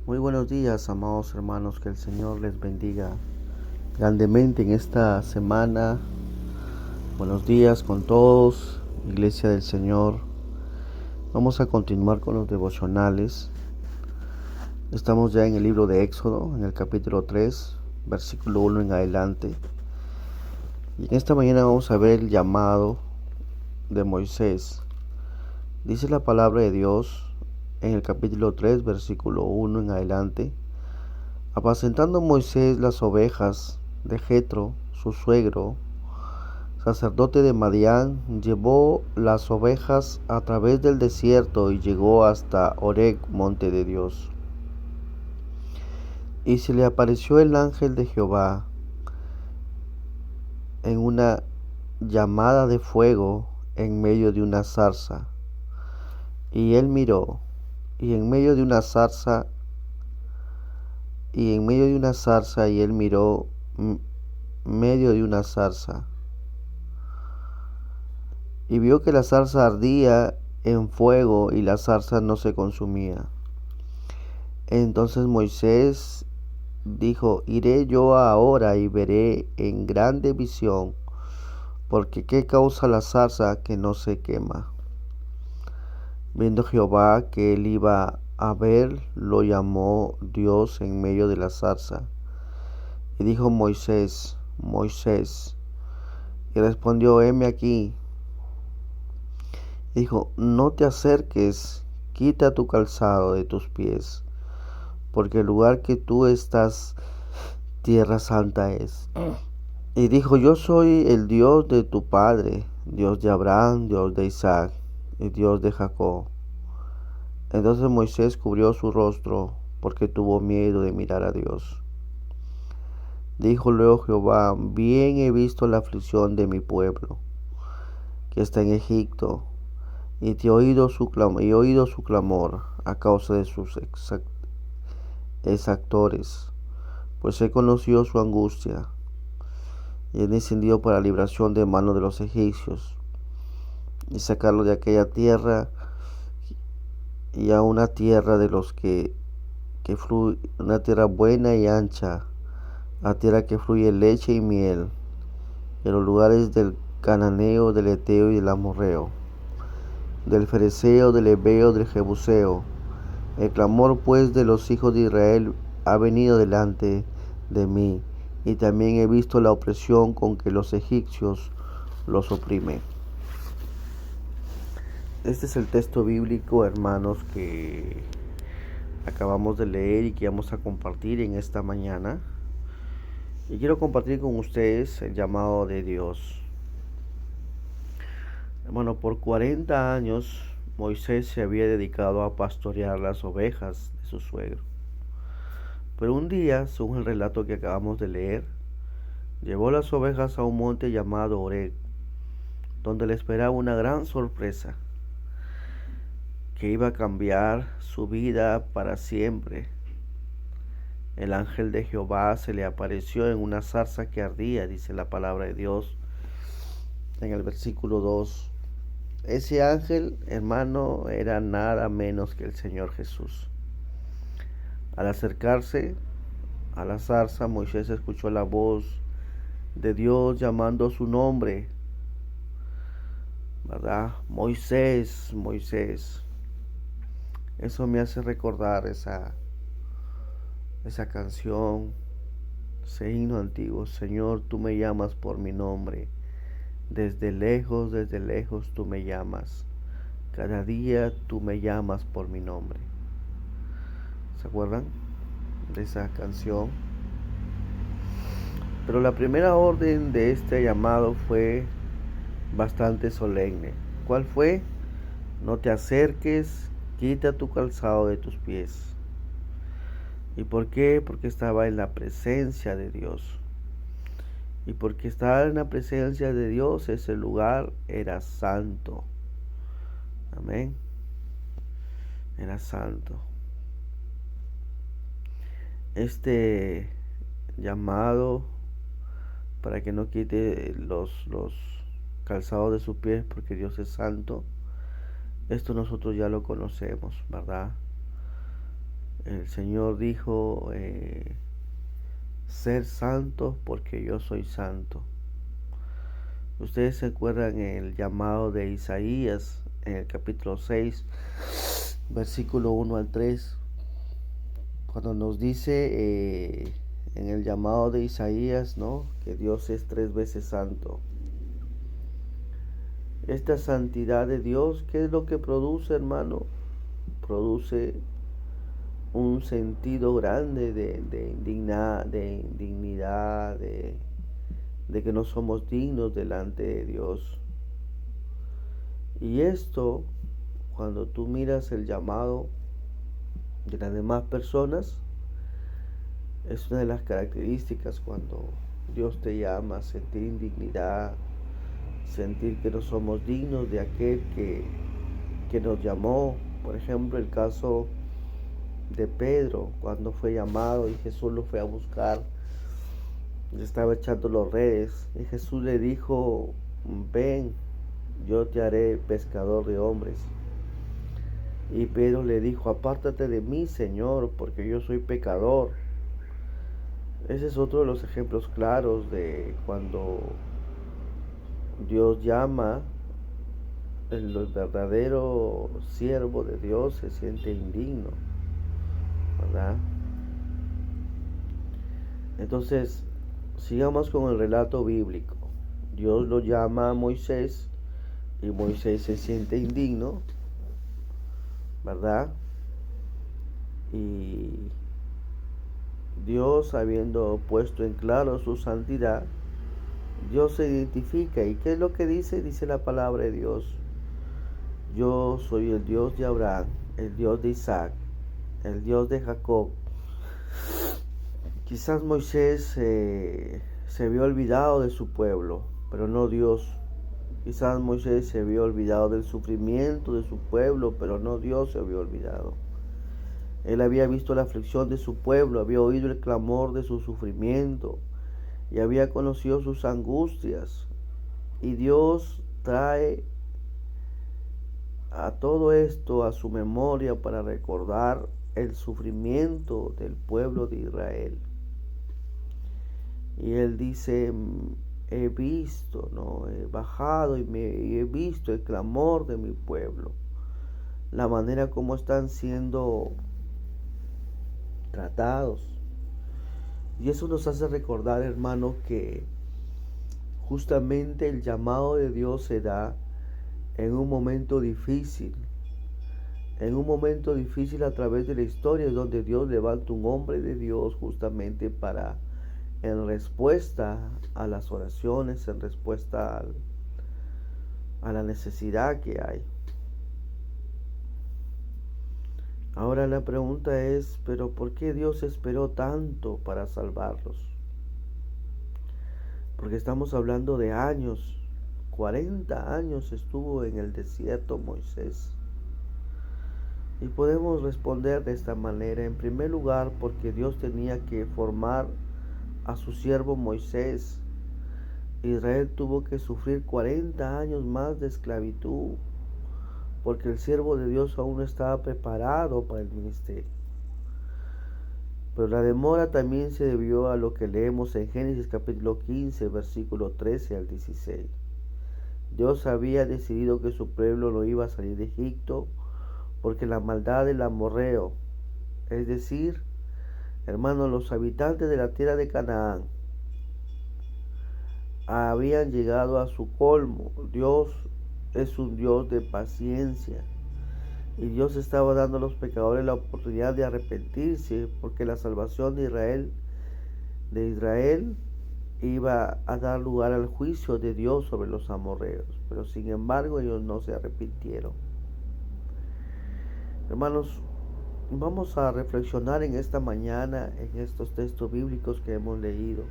Muy buenos días, amados hermanos, que el Señor les bendiga grandemente en esta semana. Buenos días con todos, Iglesia del Señor. Vamos a continuar con los devocionales. Estamos ya en el libro de Éxodo, en el capítulo 3, versículo 1 en adelante. Y en esta mañana vamos a ver el llamado de Moisés. Dice la palabra de Dios en el capítulo 3, versículo 1 en adelante. Apacentando Moisés las ovejas de Jetro, su suegro, sacerdote de Madián, llevó las ovejas a través del desierto y llegó hasta Horeb, monte de Dios. Y se le apareció el ángel de Jehová en una llamada de fuego en medio de una zarza. Y él miró, y en medio de una zarza, y él miró medio de una zarza. Y vio que la zarza ardía en fuego y la zarza no se consumía. Entonces Moisés dijo: Iré yo ahora y veré en grande visión, porque qué causa la zarza que no se quema. Viendo Jehová que él iba a ver, lo llamó Dios en medio de la zarza. Y dijo: Moisés, Moisés. Y respondió: heme aquí. Dijo: no te acerques, quita tu calzado de tus pies, porque el lugar que tú estás, tierra santa es. Y dijo: yo soy el Dios de tu padre, Dios de Abraham, Dios de Isaac y Dios de Jacob. Entonces Moisés cubrió su rostro, porque tuvo miedo de mirar a Dios. Dijo luego Jehová: bien he visto la aflicción de mi pueblo, que está en Egipto, y he oído su clamor a causa de sus exactores, pues he conocido su angustia, y he descendido para liberación de mano de los egipcios, y sacarlo de aquella tierra, y a una tierra de los que fluye, una tierra buena y ancha, a tierra que fluye leche y miel, en los lugares del cananeo, del eteo y del amorreo, del fereceo, del heveo, del jebuseo. El clamor pues de los hijos de Israel ha venido delante de mí, y también he visto la opresión con que los egipcios los oprimen. Este es el texto bíblico, hermanos, que acabamos de leer y que vamos a compartir en esta mañana. Y quiero compartir con ustedes el llamado de Dios. Bueno, por 40 años Moisés se había dedicado a pastorear las ovejas de su suegro. Pero un día, según el relato que acabamos de leer, llevó las ovejas a un monte llamado Horeb, donde le esperaba una gran sorpresa, que iba a cambiar su vida para siempre. El ángel de Jehová se le apareció en una zarza que ardía, dice la palabra de Dios en el versículo 2. Ese ángel, hermano, era nada menos que el Señor Jesús. Al acercarse a la zarza, Moisés escuchó la voz de Dios llamando su nombre, ¿verdad? Moisés, Moisés. Eso me hace recordar esa canción, ese himno antiguo. Señor, tú me llamas por mi nombre. Desde lejos tú me llamas. Cada día tú me llamas por mi nombre. ¿Se acuerdan de esa canción? Pero la primera orden de este llamado fue bastante solemne. ¿Cuál fue? No te acerques, quita tu calzado de tus pies. ¿Y por qué? Porque estaba en la presencia de Dios. Y porque estaba en la presencia de Dios, ese lugar era santo. Amén. Era santo. Este llamado para que no quite los calzados de sus pies, porque Dios es santo, esto nosotros ya lo conocemos, ¿verdad? El Señor dijo, ser santos porque yo soy santo. Ustedes se acuerdan el llamado de Isaías en el capítulo 6, versículo 1 al 3, cuando nos dice en el llamado de Isaías, ¿no?, que Dios es 3 veces santo. Esta santidad de Dios, ¿qué es lo que produce, hermano? Produce un sentido grande de indignidad, de que no somos dignos delante de Dios. Y esto, cuando tú miras el llamado de las demás personas, es una de las características cuando Dios te llama, sentir indignidad, sentir que no somos dignos de aquel que nos llamó. Por ejemplo, el caso de Pedro, cuando fue llamado y Jesús lo fue a buscar, le estaba echando las redes y Jesús le dijo, ven, yo te haré pescador de hombres. Y Pedro le dijo, apártate de mí, Señor, porque yo soy pecador. Ese es otro de los ejemplos claros de cuando Dios llama, el verdadero siervo de Dios se siente indigno, ¿verdad? Entonces, sigamos con el relato bíblico. Dios lo llama a Moisés y Moisés se siente indigno, ¿verdad? Y Dios, habiendo puesto en claro su santidad, Dios se identifica. ¿Y qué es lo que dice? Dice la palabra de Dios. Yo soy el Dios de Abraham, el Dios de Isaac, el Dios de Jacob. Quizás Moisés se vio olvidado de su pueblo, pero no Dios. Quizás Moisés se vio olvidado del sufrimiento de su pueblo, pero no Dios se vio olvidado. Él había visto la aflicción de su pueblo, había oído el clamor de su sufrimiento y había conocido sus angustias. Y Dios trae a todo esto a su memoria para recordar el sufrimiento del pueblo de Israel. Y Él dice, he visto, ¿no?, he bajado y he visto el clamor de mi pueblo, la manera como están siendo tratados. Y eso nos hace recordar, hermano, que justamente el llamado de Dios se da en un momento difícil. En un momento difícil a través de la historia es donde Dios levanta un hombre de Dios justamente para, en respuesta a las oraciones, en respuesta a la necesidad que hay. Ahora la pregunta es, ¿pero por qué Dios esperó tanto para salvarlos? Porque estamos hablando de años. 40 años estuvo en el desierto Moisés. Y podemos responder de esta manera. En primer lugar, porque Dios tenía que formar a su siervo Moisés. Israel tuvo que sufrir 40 años más de esclavitud, porque el siervo de Dios aún no estaba preparado para el ministerio. Pero la demora también se debió a lo que leemos en Génesis capítulo 15, versículo 13 al 16. Dios había decidido que su pueblo no iba a salir de Egipto porque la maldad del amorreo, es decir, hermanos, los habitantes de la tierra de Canaán, habían llegado a su colmo. Dios es un Dios de paciencia y Dios estaba dando a los pecadores la oportunidad de arrepentirse, porque la salvación de Israel iba a dar lugar al juicio de Dios sobre los amorreos. Pero sin embargo ellos no se arrepintieron. Hermanos, vamos a reflexionar en esta mañana en estos textos bíblicos que hemos leído.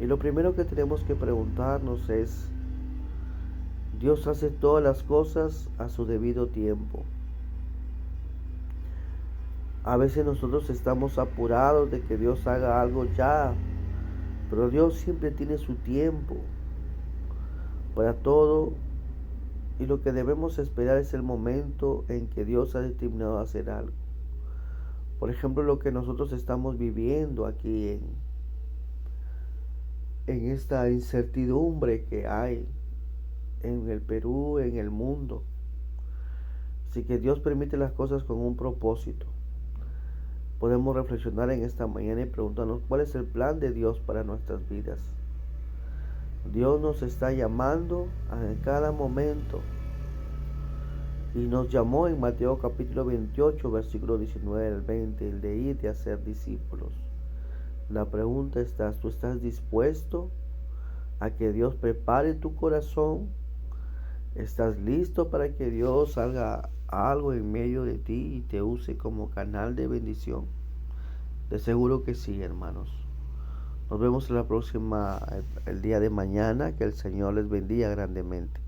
Y lo primero que tenemos que preguntarnos es, Dios hace todas las cosas a su debido tiempo. A veces nosotros estamos apurados de que Dios haga algo ya, pero Dios siempre tiene su tiempo para todo, y lo que debemos esperar es el momento en que Dios ha determinado hacer algo. Por ejemplo, lo que nosotros estamos viviendo aquí en esta incertidumbre que hay en el Perú, en el mundo. Así que Dios permite las cosas con un propósito. Podemos reflexionar en esta mañana y preguntarnos cuál es el plan de Dios para nuestras vidas. Dios nos está llamando en cada momento y nos llamó en Mateo capítulo 28, versículo 19 al 20, el de ir y hacer discípulos. La pregunta está, ¿tú estás dispuesto a que Dios prepare tu corazón? ¿Estás listo para que Dios haga algo en medio de ti y te use como canal de bendición? De seguro que sí, hermanos. Nos vemos en la próxima, el día de mañana. Que el Señor les bendiga grandemente.